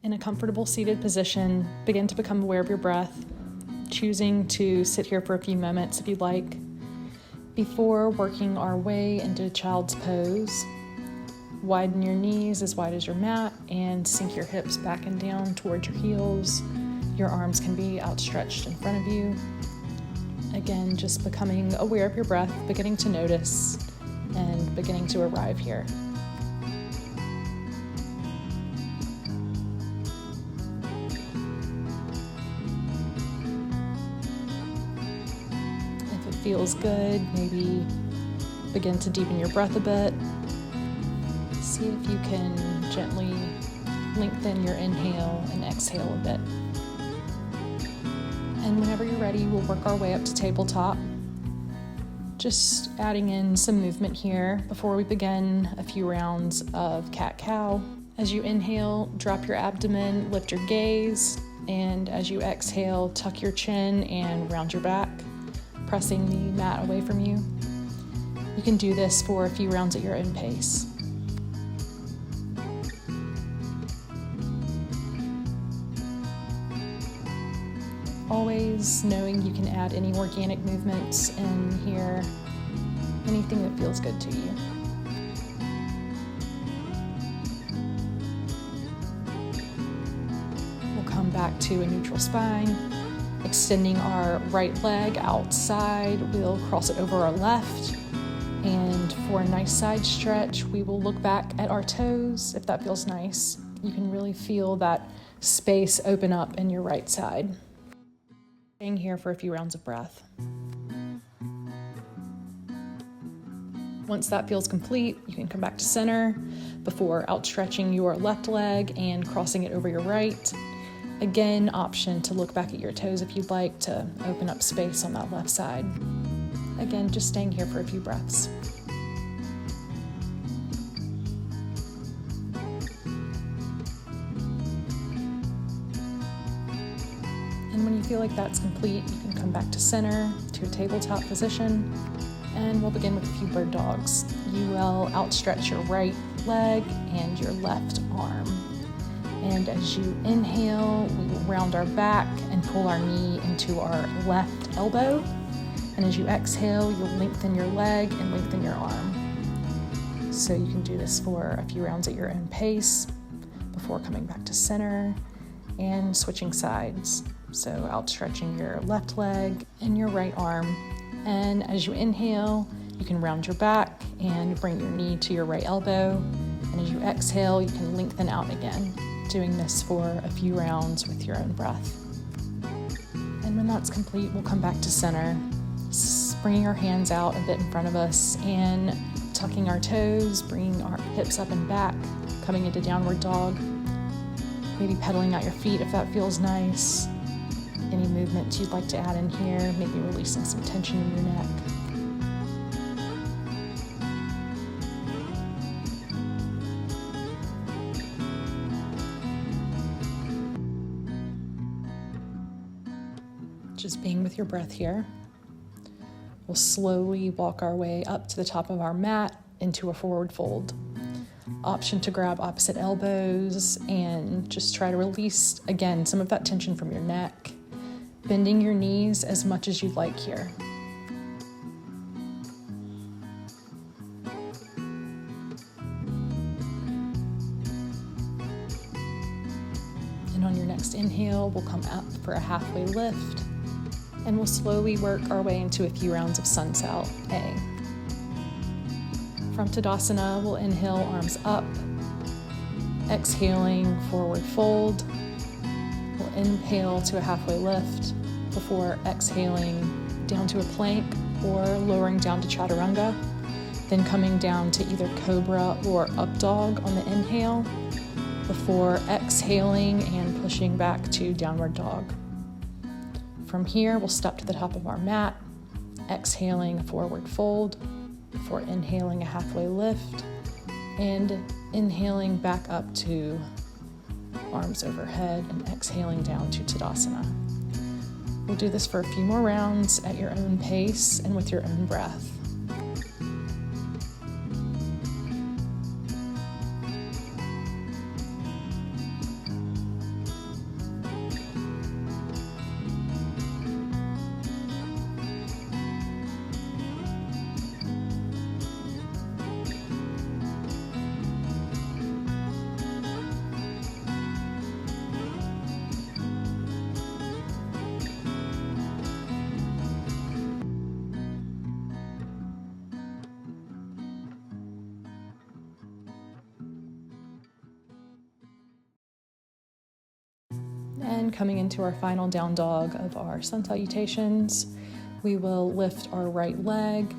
In a comfortable seated position, begin to become aware of your breath, choosing to sit here for a few moments if you'd like, before working our way into child's pose. Widen your knees as wide as your mat and sink your hips back and down towards your heels. Your arms can be outstretched in front of you. Again, just becoming aware of your breath, beginning to notice and beginning to arrive here. If it feels good, maybe begin to deepen your breath a bit. See if you can gently lengthen your inhale and exhale a bit. And whenever you're ready, we'll work our way up to tabletop. Just adding in some movement here before we begin a few rounds of cat-cow. As you inhale, drop your abdomen, lift your gaze, and as you exhale, tuck your chin and round your back, pressing the mat away from you. You can do this for a few rounds at your own pace. Always knowing you can add any organic movements in here, anything that feels good to you. We'll come back to a neutral spine, extending our right leg outside. We'll cross it over our left, and for a nice side stretch, we will look back at our toes. If that feels nice, you can really feel that space open up in your right side. Staying here for a few rounds of breath. Once that feels complete, you can come back to center before outstretching your left leg and crossing it over your right. Again, option to look back at your toes if you'd like to open up space on that left side. Again, just staying here for a few breaths. And when you feel like that's complete, you can come back to center, to a tabletop position, and we'll begin with a few bird dogs. You will outstretch your right leg and your left arm. And as you inhale, we will round our back and pull our knee into our left elbow. And as you exhale, you'll lengthen your leg and lengthen your arm. So you can do this for a few rounds at your own pace before coming back to center and switching sides. So outstretching your left leg and your right arm. And as you inhale, you can round your back and bring your knee to your right elbow. And as you exhale, you can lengthen out again, doing this for a few rounds with your own breath. And when that's complete, we'll come back to center, bringing our hands out a bit in front of us and tucking our toes, bringing our hips up and back, coming into downward dog. Maybe pedaling out your feet if that feels nice. Any movement you'd like to add in here, maybe releasing some tension in your neck. Just being with your breath here. We'll slowly walk our way up to the top of our mat into a forward fold. Option to grab opposite elbows and just try to release, again, some of that tension from your neck. Bending your knees as much as you'd like here. And on your next inhale, we'll come up for a halfway lift, and we'll slowly work our way into a few rounds of Sun Sal A. From Tadasana, we'll inhale, arms up, exhaling, forward fold. We'll inhale to a halfway lift before exhaling down to a plank or lowering down to Chaturanga, then coming down to either Cobra or Up Dog on the inhale before exhaling and pushing back to Downward Dog. From here, we'll step to the top of our mat, exhaling a forward fold before inhaling a halfway lift and inhaling back up to arms overhead and exhaling down to Tadasana. We'll do this for a few more rounds at your own pace and with your own breath. And coming into our final down dog of our sun salutations, we will lift our right leg,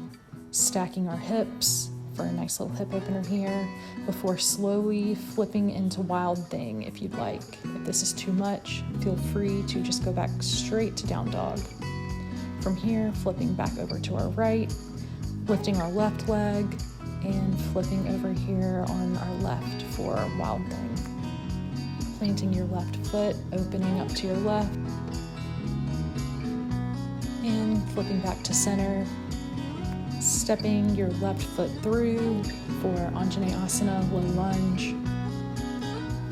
stacking our hips for a nice little hip opener here, before slowly flipping into wild thing if you'd like. If this is too much, feel free to just go back straight to down dog. From here, flipping back over to our right, lifting our left leg, and flipping over here on our left for wild thing. Planting your left foot, opening up to your left, and flipping back to center. Stepping your left foot through for Anjaneyasana, low lunge.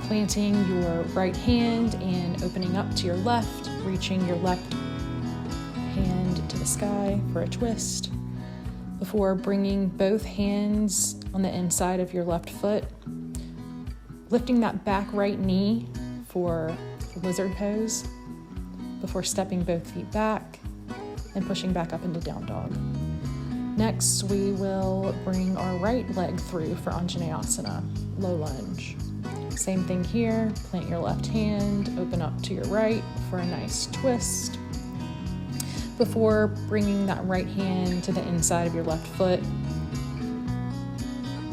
Planting your right hand and opening up to your left, reaching your left hand to the sky for a twist. Before bringing both hands on the inside of your left foot, lifting that back right knee for lizard pose, before stepping both feet back and pushing back up into down dog. Next, we will bring our right leg through for Anjaneyasana, low lunge. Same thing here, plant your left hand, open up to your right for a nice twist. Before bringing that right hand to the inside of your left foot,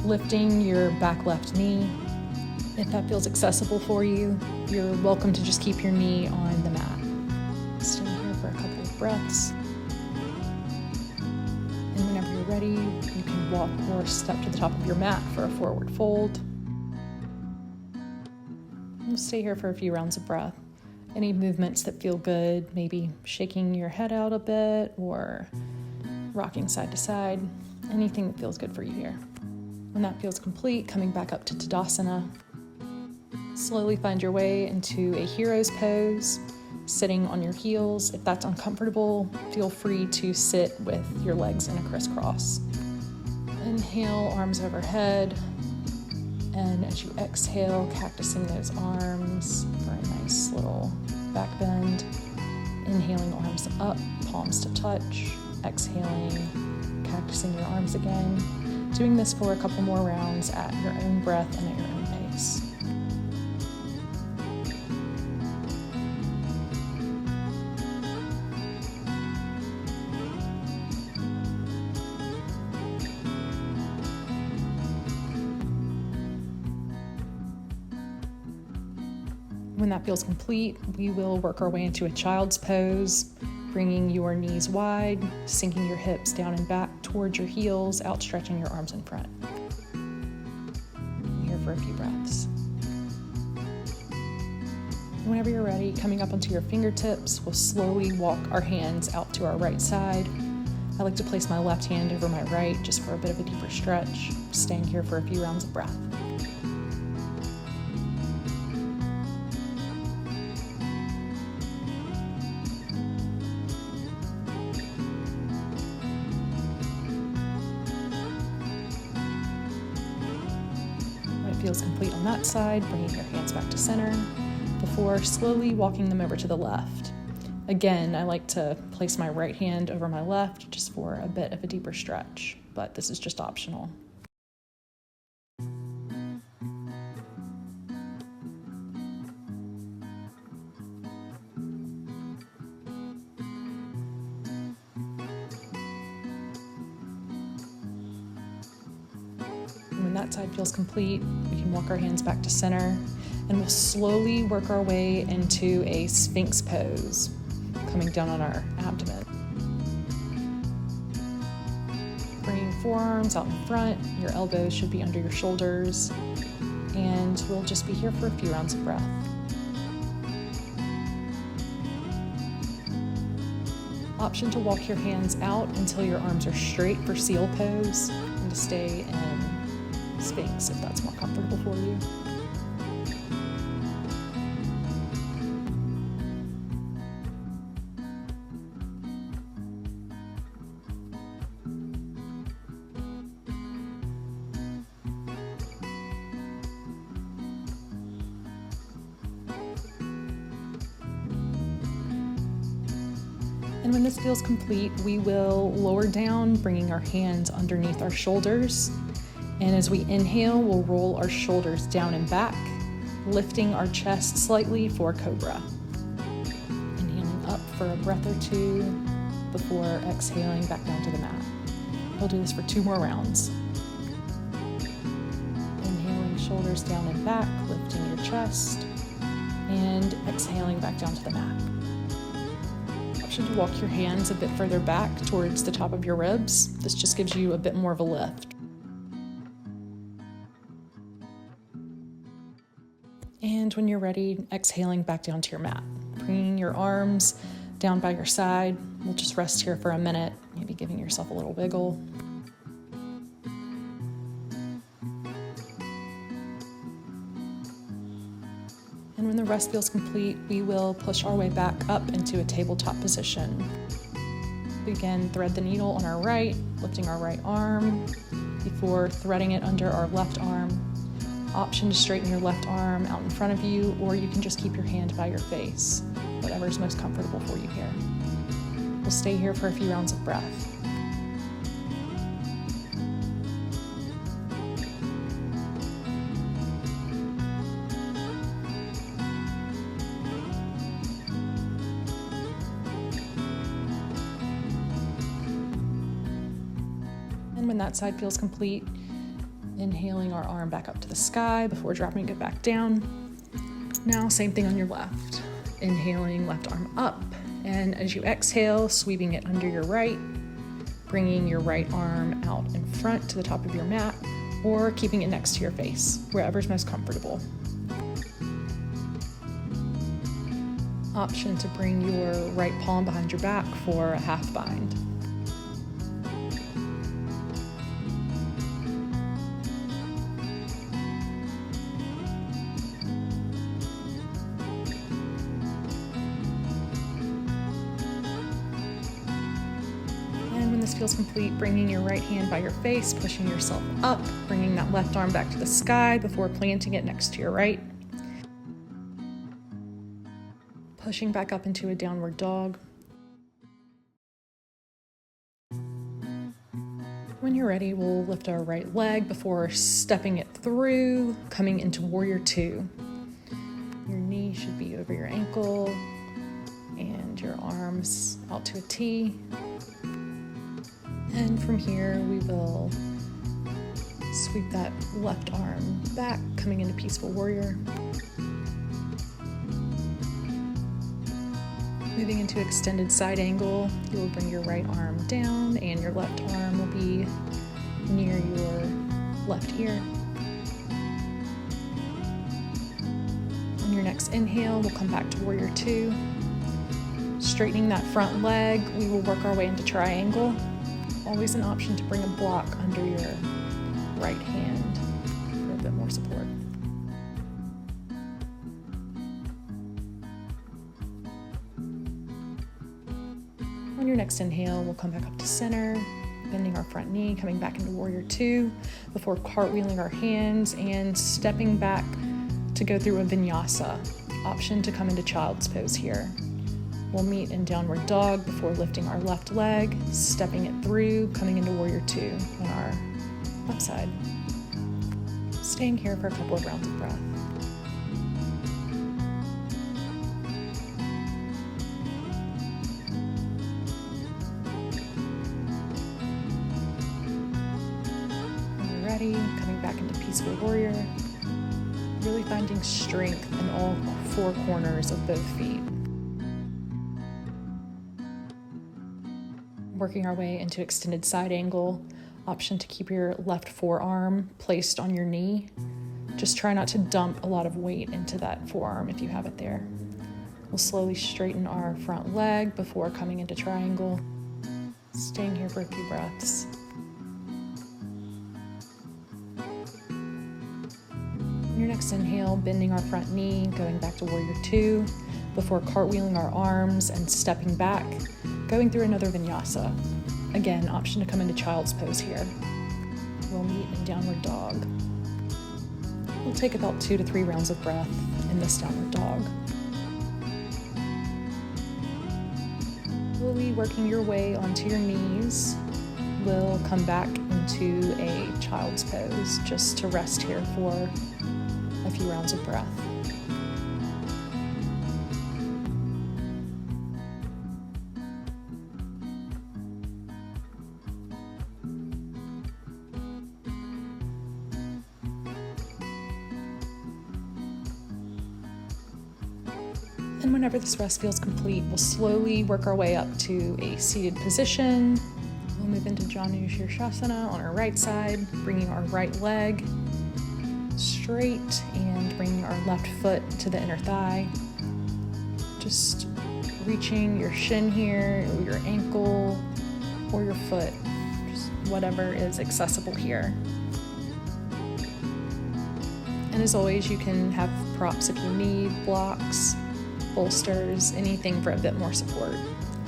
lifting your back left knee. If that feels accessible for you, you're welcome to just keep your knee on the mat. Stay here for a couple of breaths. And whenever you're ready, you can walk or step to the top of your mat for a forward fold. We'll stay here for a few rounds of breath. Any movements that feel good, maybe shaking your head out a bit or rocking side to side, anything that feels good for you here. When that feels complete, coming back up to Tadasana. Slowly find your way into a hero's pose, sitting on your heels. If that's uncomfortable, feel free to sit with your legs in a crisscross. Inhale, arms overhead. And as you exhale, cactusing those arms for a nice little back bend. Inhaling, arms up, palms to touch. Exhaling, cactusing your arms again. Doing this for a couple more rounds at your own breath and at your own pace. When that feels complete, we will work our way into a child's pose, bringing your knees wide, sinking your hips down and back towards your heels, outstretching your arms in front. Here for a few breaths. Whenever you're ready, coming up onto your fingertips, we'll slowly walk our hands out to our right side. I like to place my left hand over my right just for a bit of a deeper stretch, staying here for a few rounds of breath. Feels complete on that side, bringing your hands back to center before slowly walking them over to the left. Again, I like to place my right hand over my left just for a bit of a deeper stretch, but this is just optional. When that side feels complete, we can walk our hands back to center, and we'll slowly work our way into a Sphinx pose, coming down on our abdomen. Bringing forearms out in front, your elbows should be under your shoulders, and we'll just be here for a few rounds of breath. Option to walk your hands out until your arms are straight for seal pose, and to stay in Sphinx if that's more comfortable for you. And when this feels complete, we will lower down, bringing our hands underneath our shoulders. And as we inhale, we'll roll our shoulders down and back, lifting our chest slightly for Cobra. for a breath or two before exhaling back down to the mat. We'll do this for 2 more rounds. Inhaling, shoulders down and back, lifting your chest, and exhaling back down to the mat. Option to walk your hands a bit further back towards the top of your ribs. This just gives you a bit more of a lift. And when you're ready, exhaling back down to your mat. Bringing your arms down by your side. We'll just rest here for a minute, maybe giving yourself a little wiggle. And when the rest feels complete, we will push our way back up into a tabletop position. Again, thread the needle on our right, lifting our right arm before threading it under our left arm. Option to straighten your left arm out in front of you, or you can just keep your hand by your face, whatever's most comfortable for you here. We'll stay here for a few rounds of breath. And when that side feels complete, inhaling our arm back up to the sky before dropping it back down. Now, same thing on your left. Inhaling, left arm up, and as you exhale, sweeping it under your right, bringing your right arm out in front to the top of your mat, or keeping it next to your face, wherever's most comfortable. Option to bring your right palm behind your back for a half bind. When this feels complete, bringing your right hand by your face, pushing yourself up, bringing that left arm back to the sky before planting it next to your right. Pushing back up into a downward dog. When you're ready, we'll lift our right leg before stepping it through, coming into Warrior Two. Your knee should be over your ankle and your arms out to a T. And from here, we will sweep that left arm back, coming into Peaceful Warrior. Moving into Extended Side Angle, you will bring your right arm down and your left arm will be near your left ear. On your next inhale, we'll come back to Warrior Two. Straightening that front leg, we will work our way into Triangle. Always an option to bring a block under your right hand for a bit more support. On your next inhale, we'll come back up to center, bending our front knee, coming back into Warrior Two before cartwheeling our hands and stepping back to go through a vinyasa. Option to come into Child's Pose here. We'll meet in Downward Dog before lifting our left leg, stepping it through, coming into Warrior Two on our left side. Staying here for a couple of rounds of breath. When you're ready, coming back into Peaceful Warrior, really finding strength in all 4 corners of both feet. Working our way into Extended Side Angle, option to keep your left forearm placed on your knee. Just try not to dump a lot of weight into that forearm if you have it there. We'll slowly straighten our front leg before coming into Triangle. Staying here for a few breaths. On your next inhale, bending our front knee, going back to Warrior Two before cartwheeling our arms and stepping back, going through another vinyasa. Again, option to come into Child's Pose here. We'll meet in Downward Dog. We'll take about 2 to 3 rounds of breath in this Downward Dog. Slowly working your way onto your knees, we'll come back into a Child's Pose just to rest here for a few rounds of breath. And whenever this rest feels complete, we'll slowly work our way up to a seated position. We'll move into Janu Shirshasana on our right side, bringing our right leg straight and bringing our left foot to the inner thigh. Just reaching your shin here, or your ankle, or your foot, just whatever is accessible here. And as always, you can have props if you need, blocks, bolsters, anything for a bit more support.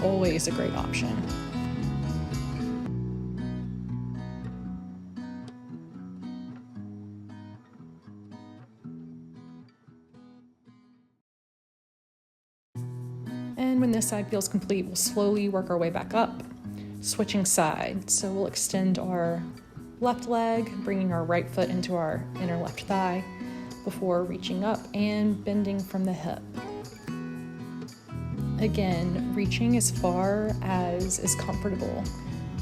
Always a great option. And when this side feels complete, we'll slowly work our way back up, switching sides. So we'll extend our left leg, bringing our right foot into our inner left thigh before reaching up and bending from the hip. Again, reaching as far as is comfortable,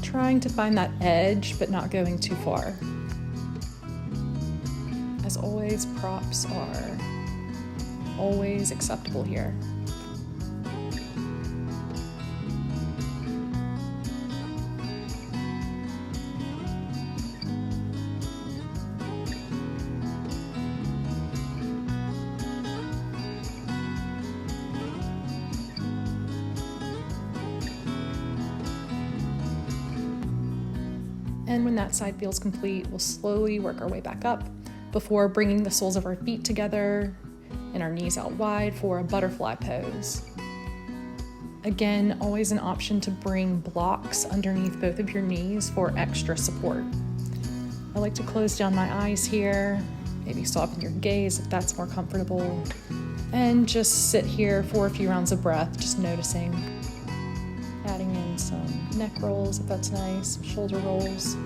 trying to find that edge but not going too far. As always, props are always acceptable here. And when that side feels complete, we'll slowly work our way back up before bringing the soles of our feet together and our knees out wide for a butterfly pose. Again, always an option to bring blocks underneath both of your knees for extra support. I like to close down my eyes here, maybe soften your gaze if that's more comfortable, and just sit here for a few rounds of breath, just noticing. Adding in some neck rolls if that's nice, some shoulder rolls.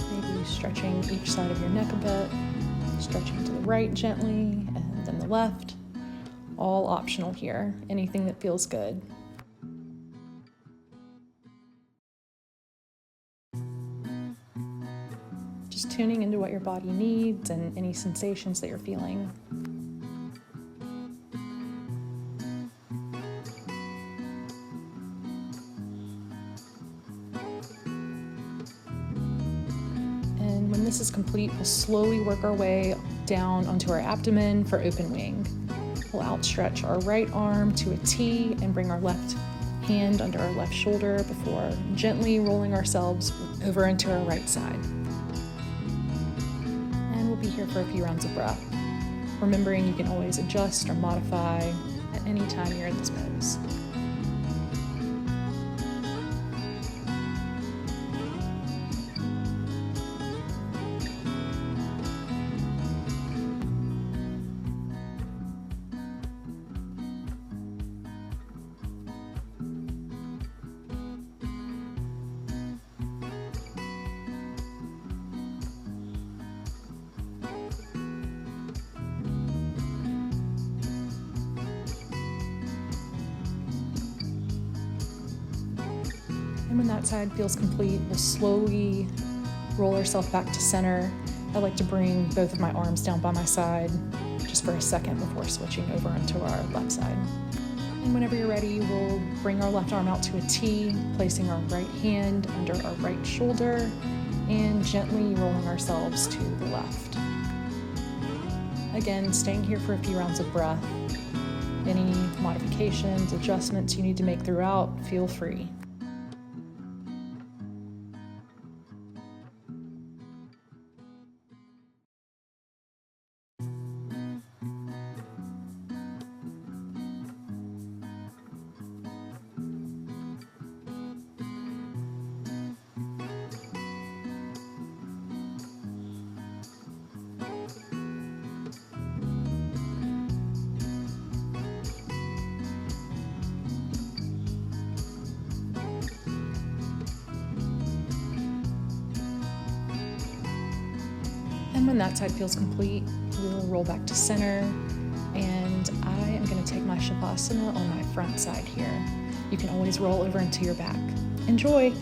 Maybe stretching each side of your neck a bit, stretching to the right gently and then the left. All optional here, anything that feels good. Just tuning into what your body needs and any sensations that you're feeling. And when this is complete, we'll slowly work our way down onto our abdomen for open wing. We'll outstretch our right arm to a T and bring our left hand under our left shoulder before gently rolling ourselves over into our right side. Be here for a few rounds of breath, remembering you can always adjust or modify at any time you're in this pose. And when that side feels complete, we'll slowly roll ourselves back to center. I like to bring both of my arms down by my side just for a second before switching over onto our left side. And whenever you're ready, we'll bring our left arm out to a T, placing our right hand under our right shoulder and gently rolling ourselves to the left. Again, staying here for a few rounds of breath. Any modifications, adjustments you need to make throughout, feel free. And when that side feels complete, we'll roll back to center, and I am going to take my Shavasana on my front side here. You can always roll over into your back. Enjoy!